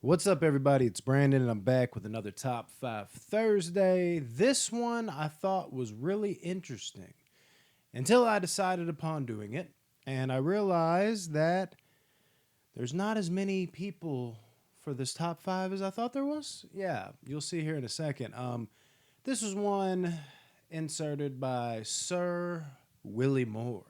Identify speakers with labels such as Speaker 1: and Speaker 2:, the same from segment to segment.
Speaker 1: What's up, everybody? It's Brandon, and I'm back with another Top 5 Thursday. This one I thought was really interesting until I decided upon doing it, and I realized that there's not as many people for this top 5 as I thought there was. Yeah, you'll see here in a second. This was one inserted by Sir Willie Moore.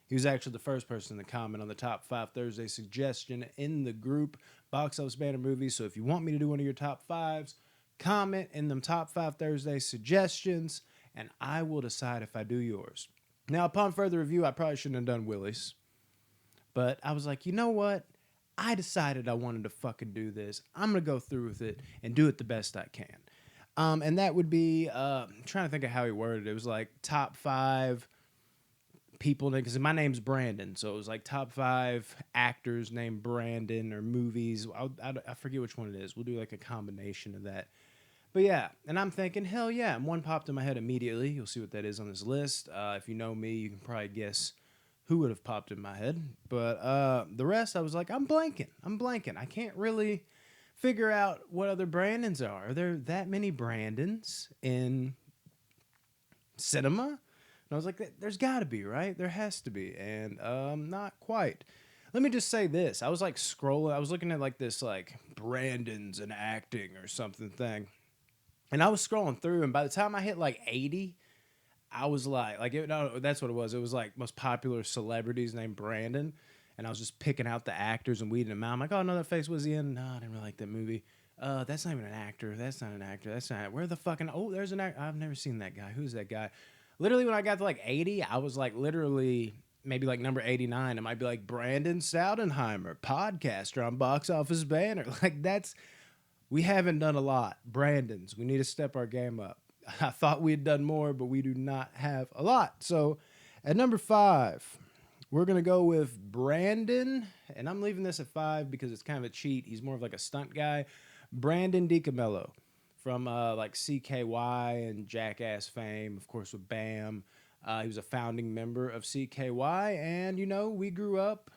Speaker 1: He was actually the first person to comment on the top 5 Thursday suggestion in the group Box Office Banner Movies. So if you want me to do one of your top fives, comment in them top 5 Thursday suggestions, and I will decide if I do yours. Now, upon further review, I probably shouldn't have done Willie's, but I was like, you know what? I decided I wanted to fucking do this. I'm going to go through with it and do it the best I can. And that would be, I'm trying to think of how he worded it. It was like top 5 people, because my name's Brandon, so it was like top 5 actors named Brandon or movies. I forget which one it is. We'll do like a combination of that. But yeah, and I'm thinking, hell yeah, and one popped in my head immediately. You'll see what that is on this list. If you know me, you can probably guess who would have popped in my head. But the rest, I was like, I'm blanking. I can't really figure out what other Brandons are. Are there that many Brandons in cinema? And I was like, there's got to be, right? There has to be. And not quite. Let me just say this. I was like scrolling. I was looking at like this like Brandon's and acting or something thing. And I was scrolling through. And by the time I hit like 80, I was like no, that's what it was. It was like most popular celebrities named Brandon. And I was just picking out the actors and weeding them out. I'm like, oh, no, that face was in. No, I didn't really like that movie. That's not even an actor. That's not an actor. That's not. Where the fucking. Oh, there's an actor. I've never seen that guy. Who's that guy? Literally, when I got to like 80, I was like literally maybe like number 89. It might be like Brandon Staudenheimer, podcaster on Box Office Banner. Like that's, we haven't done a lot. Brandons, we need to step our game up. I thought we had done more, but we do not have a lot. So at number 5, we're going to go with Brandon. And I'm leaving this at 5 because it's kind of a cheat. He's more of like a stunt guy. Brandon DiCamillo from like CKY and Jackass fame, of course, with Bam. He was a founding member of CKY, and, you know, we grew up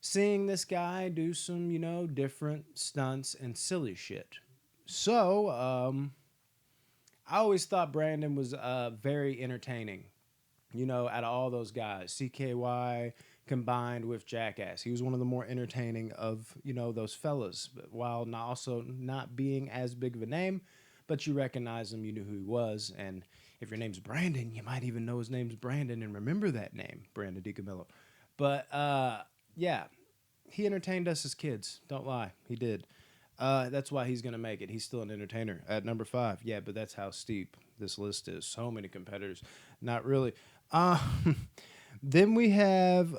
Speaker 1: seeing this guy do some, you know, different stunts and silly shit. So, I always thought Brandon was very entertaining, you know, out of all those guys. CKY combined with Jackass. He was one of the more entertaining of, you know, those fellas, but while not also not being as big of a name, but you recognize him, you knew who he was, and if your name's Brandon, you might even know his name's Brandon and remember that name, Brandon DiCamillo. But yeah, he entertained us as kids. Don't lie, he did. That's why he's gonna make it. He's still an entertainer at number 5. Yeah, but that's how steep this list is. So many competitors. Not really. Then we have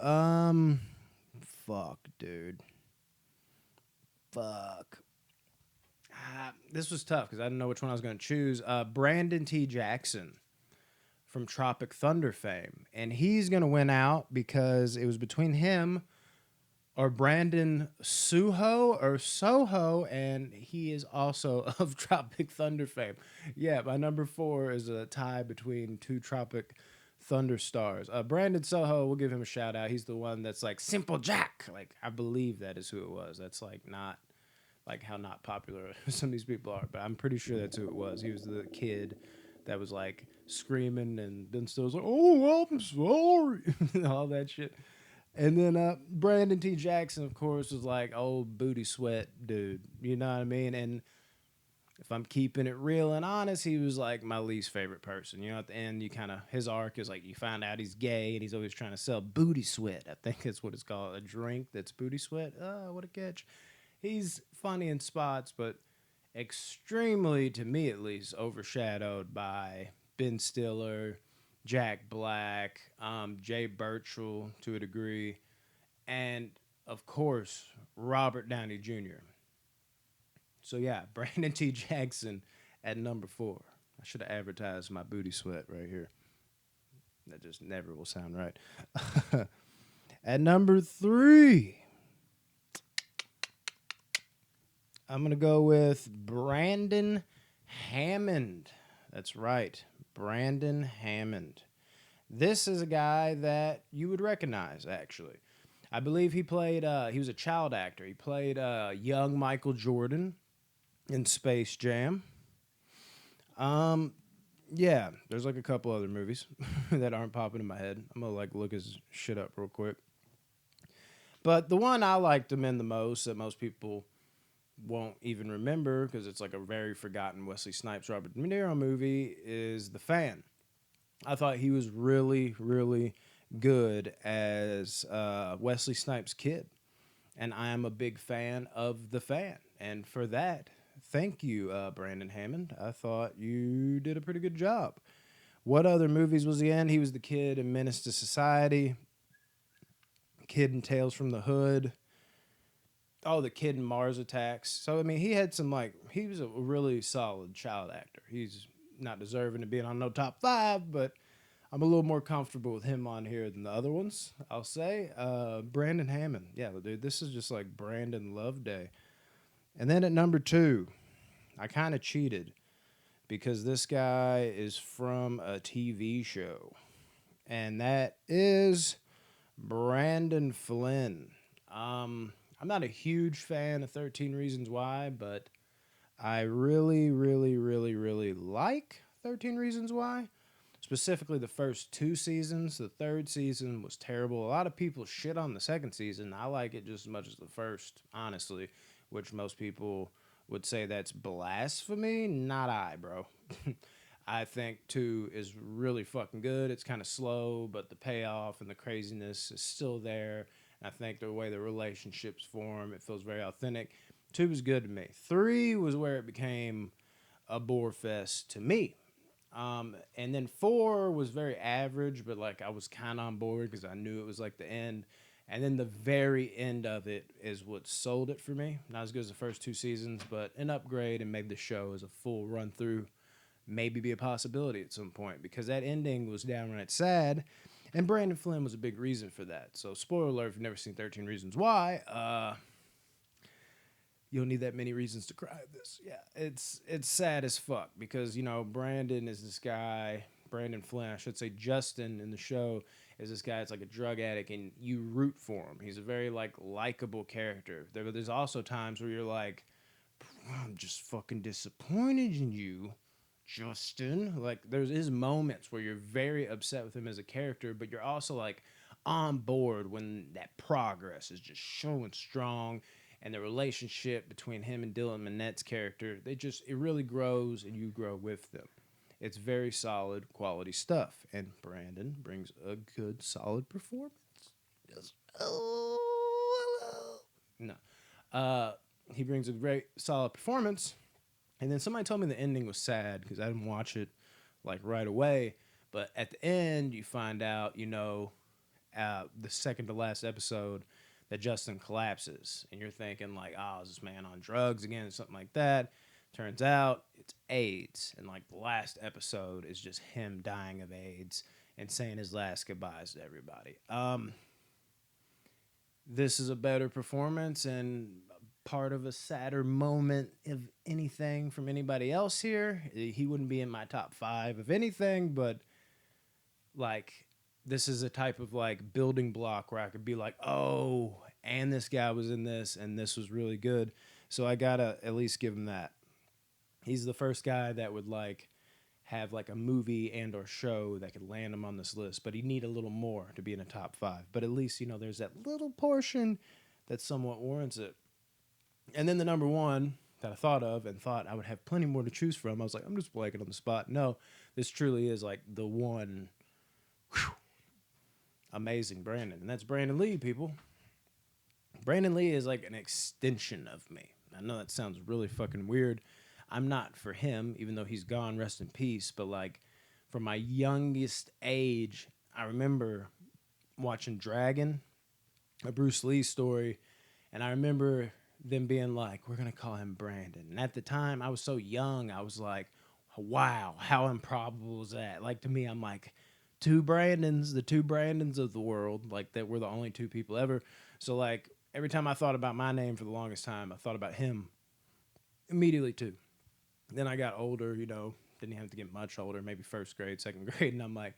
Speaker 1: fuck, dude. Fuck. This was tough because I didn't know which one I was going to choose. Brandon T. Jackson from Tropic Thunder fame. And he's going to win out because it was between him or Brandon Soho, and he is also of Tropic Thunder fame. Yeah, my number 4 is a tie between two Tropic Thunder stars. Brandon Soho, we'll give him a shout out. He's the one that's like Simple Jack. Like, I believe that is who it was. That's like not like how not popular some of these people are, but I'm pretty sure that's who it was. He was the kid that was like screaming and then still was like, oh, well, I'm sorry, and all that shit. And then Brandon T. Jackson, of course, was like old booty sweat dude. You know what I mean? And if I'm keeping it real and honest, he was like my least favorite person. You know, at the end, you kind of, his arc is like you find out he's gay and he's always trying to sell booty sweat. I think that's what it's called, a drink that's booty sweat. Oh, what a catch. He's funny in spots, but extremely, to me at least, overshadowed by Ben Stiller, Jack Black, Jay Birchall to a degree, and of course Robert Downey Jr. So yeah, Brandon T. Jackson at number 4. I should have advertised my booty sweat right here. That just never will sound right. At number 3, I'm going to go with Brandon Hammond. That's right, Brandon Hammond. This is a guy that you would recognize, actually. I believe he played. He was a child actor. He played young Michael Jordan in Space Jam. Um, yeah, there's like a couple other movies that aren't popping in my head. I'm gonna like look his shit up real quick. But the one I liked him in the most that most people won't even remember because it's like a very forgotten Wesley Snipes Robert De Niro movie is The Fan. I thought he was really, really good as Wesley Snipes' kid. And I am a big fan of The Fan. And for that, thank you, Brandon Hammond. I thought you did a pretty good job. What other movies was he in? He was the kid in Menace to Society, kid in Tales from the Hood. Oh, the kid in Mars Attacks. So, I mean, he had some, like, he was a really solid child actor. He's not deserving of being on no top five, but I'm a little more comfortable with him on here than the other ones, I'll say. Brandon Hammond. Yeah, dude, this is just like Brandon Love Day. And then at number 2, I kind of cheated because this guy is from a TV show, and that is Brandon Flynn. I'm not a huge fan of 13 Reasons Why, but I really, really, really, really like 13 Reasons Why. Specifically, the first 2 seasons. The third season was terrible. A lot of people shit on the second season. I like it just as much as the first, honestly, which most people would say that's blasphemy. Not I, bro. I think 2 is really fucking good. It's kind of slow, but the payoff and the craziness is still there. And I think the way the relationships form, it feels very authentic. 2 was good to me. 3 was where it became a bore fest to me. And then 4 was very average, but like I was kind of on board because I knew it was like the end. And then the very end of it is what sold it for me. Not as good as the first 2 seasons, but an upgrade and made the show as a full run through maybe be a possibility at some point because that ending was downright sad. And Brandon Flynn was a big reason for that. So, spoiler alert, if you've never seen 13 Reasons Why, you'll need that many reasons to cry at this. Yeah, it's sad as fuck because, you know, Brandon is this guy, Brandon Flynn, I should say Justin in the show is this guy that's like a drug addict and you root for him. He's a very like likable character. There's also times where you're like, I'm just fucking disappointed in you, Justin. Like there's his moments where you're very upset with him as a character, but you're also like on board when that progress is just showing strong and the relationship between him and Dylan Minette's character, it really grows and you grow with them. It's very solid quality stuff. And Brandon brings a good solid performance. Yes. Oh, hello. No. He brings a great solid performance. And then somebody told me the ending was sad because I didn't watch it like right away. But at the end, you find out, you know, the second to last episode that Justin collapses. And you're thinking like, oh, is this man on drugs again or something like that? Turns out it's AIDS. And like the last episode is just him dying of AIDS and saying his last goodbyes to everybody. This is a better performance and part of a sadder moment of anything from anybody else here. He wouldn't be in my top 5 of anything, but like this is a type of like building block where I could be like, oh, and this guy was in this and this was really good. So I gotta at least give him that. He's the first guy that would like have like a movie and or show that could land him on this list, but he'd need a little more to be in a top 5. But at least, you know, there's that little portion that somewhat warrants it. And then the number 1 that I thought of and thought I would have plenty more to choose from, I was like, I'm just blanking on the spot. No, this truly is like the one amazing Brandon. And that's Brandon Lee, people. Brandon Lee is like an extension of me. I know that sounds really fucking weird. I'm not for him, even though he's gone, rest in peace. But like from my youngest age, I remember watching Dragon, a Bruce Lee story. And I remember them being like, we're going to call him Brandon. And at the time, I was so young, I was like, wow, how improbable is that? Like, to me, I'm like, the 2 Brandons of the world, like, that were the only 2 people ever. So, like, every time I thought about my name for the longest time, I thought about him immediately, too. Then I got older, you know, didn't have to get much older, maybe first grade, second grade, and I'm like,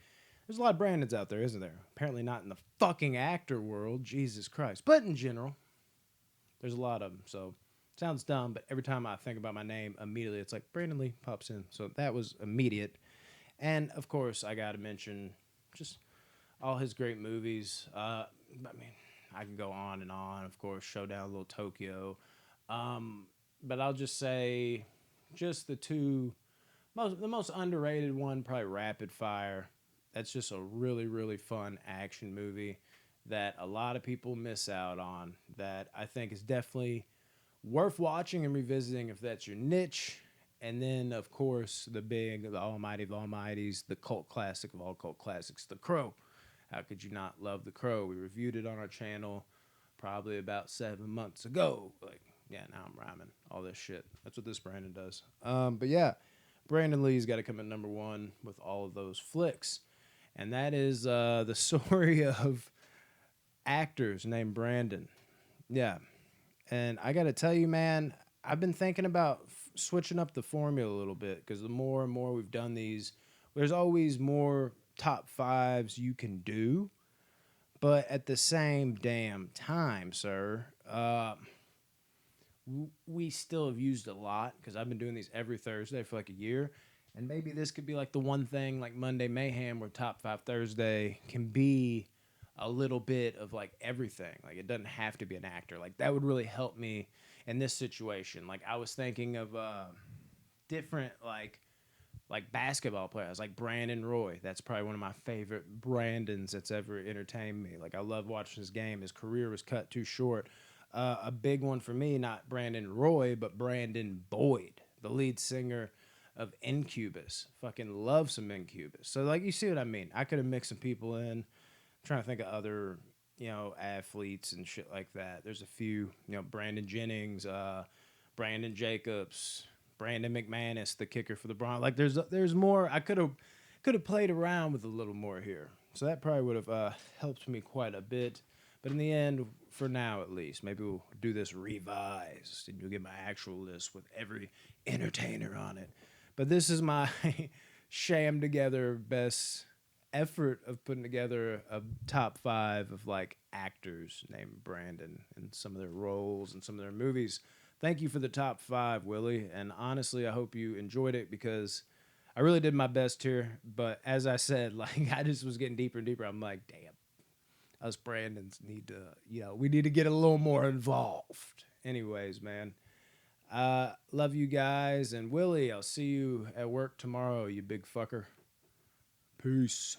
Speaker 1: There's a lot of Brandons out there, isn't there? Apparently not in the fucking actor world, Jesus Christ. But in general, there's a lot of them. So sounds dumb, but every time I think about my name, immediately it's like Brandon Lee pops in. So that was immediate. And of course, I got to mention just all his great movies. I mean, I can go on and on. Of course, Showdown, Little Tokyo. But I'll just say, just the most underrated one, probably Rapid Fire. That's just a really, really fun action movie that a lot of people miss out on. That I think is definitely worth watching and revisiting if that's your niche. And then, of course, the almighty of almighties, the cult classic of all cult classics, The Crow. How could you not love The Crow? We reviewed it on our channel probably about 7 months ago. Like, yeah, now I'm rhyming all this shit. That's what this Brandon does. But yeah, Brandon Lee's got to come at number one with all of those flicks. And that is the story of actors named Brandon. Yeah. And I got to tell you, man, I've been thinking about switching up the formula a little bit because the more and more we've done these, there's always more top fives you can do. But at the same damn time, sir, we still have used a lot because I've been doing these every Thursday for like a year. And maybe this could be like the one thing like Monday Mayhem where Top 5 Thursday can be a little bit of like everything. Like it doesn't have to be an actor. Like that would really help me in this situation. Like I was thinking of different like basketball players, like Brandon Roy. That's probably one of my favorite Brandons that's ever entertained me. Like I love watching his game. His career was cut too short. A big one for me, not Brandon Roy, but Brandon Boyd, the lead singer of Incubus. Fucking love some Incubus. So like you see what I mean. I could have mixed some people in. I'm trying to think of other, athletes and shit like that. There's a few, Brandon Jennings, Brandon Jacobs, Brandon McManus, the kicker for the Browns. Like there's more. I could have played around with a little more here. So that probably would have helped me quite a bit. But in the end, for now at least, maybe we'll do this revised and you'll get my actual list with every entertainer on it. But this is my sham together best effort of putting together a top 5 of like actors named Brandon and some of their roles and some of their movies. Thank you for the top 5, Willie. And honestly, I hope you enjoyed it because I really did my best here. But as I said, like I just was getting deeper and deeper. I'm like, damn, us Brandons need to, we need to get a little more involved. Anyways, man, love you guys. And Willie, I'll see you at work tomorrow, you big fucker. Peace.